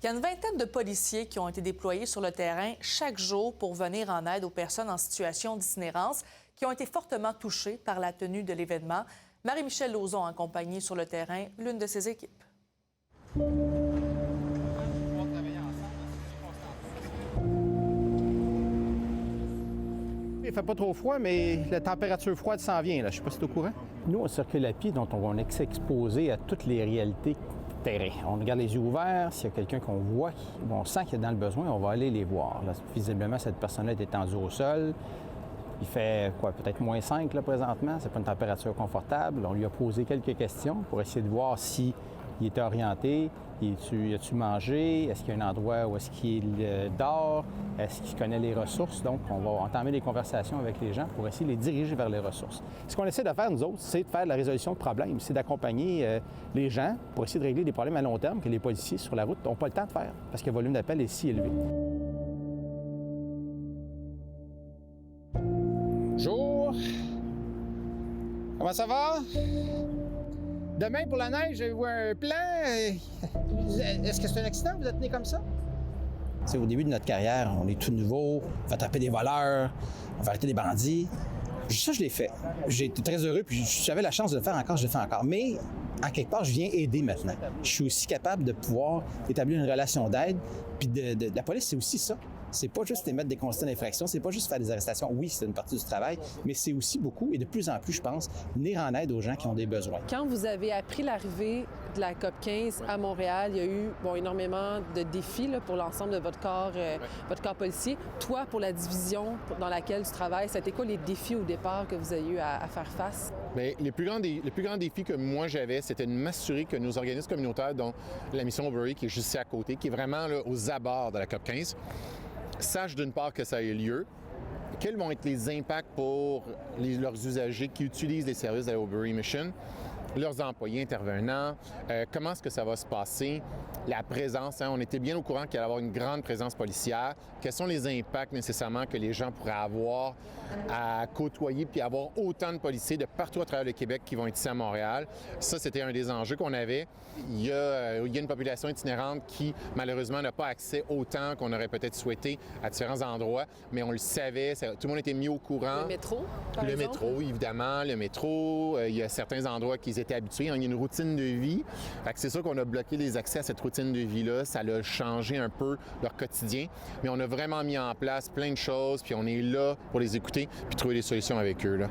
Il y a une vingtaine de policiers qui ont été déployés sur le terrain chaque jour pour venir en aide aux personnes en situation d'itinérance qui ont été fortement touchées par la tenue de l'événement. Marie-Michelle Lauzon a accompagné sur le terrain l'une de ses équipes. Il fait pas trop froid, mais la température froide s'en vient. Là. Je ne sais pas si tu es au courant. Nous, on circule à pied, donc on est exposé à toutes les réalités terrain. On garde les yeux ouverts. S'il y a quelqu'un qu'on voit, on sent qu'il est dans le besoin, on va aller les voir. Là, visiblement, cette personne-là est étendue au sol. Il fait quoi, peut-être -5 là, présentement. C'est pas une température confortable. On lui a posé quelques questions pour essayer de voir s'il était orienté. A-tu mangé? Est-ce qu'il y a un endroit où est-ce qu'il dort? Est-ce qu'il connaît les ressources? Donc, on va entamer des conversations avec les gens pour essayer de les diriger vers les ressources. Ce qu'on essaie de faire, nous autres, c'est de faire de la résolution de problèmes. C'est d'accompagner les gens pour essayer de régler des problèmes à long terme que les policiers sur la route n'ont pas le temps de faire parce que le volume d'appel est si élevé. Bonjour! Comment ça va? Demain, pour la neige, avez-vous un plan? Est-ce que c'est un accident? Vous êtes né comme ça? T'sais, au début de notre carrière, on est tout nouveau, on va attraper des voleurs, on va arrêter des bandits. Ça, je l'ai fait. J'ai été très heureux, puis j'avais la chance de le faire encore, je le fais encore. Mais, à quelque part, je viens aider maintenant. Je suis aussi capable de pouvoir établir une relation d'aide. Puis la police, c'est aussi ça. C'est pas juste émettre des constats d'infraction, c'est pas juste faire des arrestations. Oui, c'est une partie du travail, mais c'est aussi beaucoup, et de plus en plus, je pense, venir en aide aux gens qui ont des besoins. Quand vous avez appris l'arrivée de la COP 15 à Montréal, il y a eu énormément de défis là, pour l'ensemble de votre corps policier. Toi, pour la division dans laquelle tu travailles, c'était quoi les défis au départ que vous avez eu à faire face? Bien, le plus grand défi que moi j'avais, c'était de m'assurer que nos organismes communautaires, dont la mission Overy, qui est juste ici à côté, qui est vraiment là, aux abords de la COP 15, sachent d'une part que ça a eu lieu, quels vont être les impacts pour leurs usagers qui utilisent les services de la Overy Mission, leurs employés intervenants, comment est-ce que ça va se passer, la présence, on était bien au courant qu'il allait y avoir une grande présence policière, quels sont les impacts nécessairement que les gens pourraient avoir à côtoyer puis avoir autant de policiers de partout à travers le Québec qui vont être ici à Montréal. Ça, c'était un des enjeux qu'on avait. Il y a une population itinérante qui, malheureusement, n'a pas accès autant qu'on aurait peut-être souhaité à différents endroits, mais on le savait, tout le monde était mis au courant. Le métro, par exemple? Le métro, évidemment, le métro. Il y a certains endroits qui étaient habitués. Il y a une routine de vie. C'est sûr qu'on a bloqué les accès à cette routine de vie-là. Ça a changé un peu leur quotidien. Mais on a vraiment mis en place plein de choses, puis on est là pour les écouter puis trouver des solutions avec eux, là.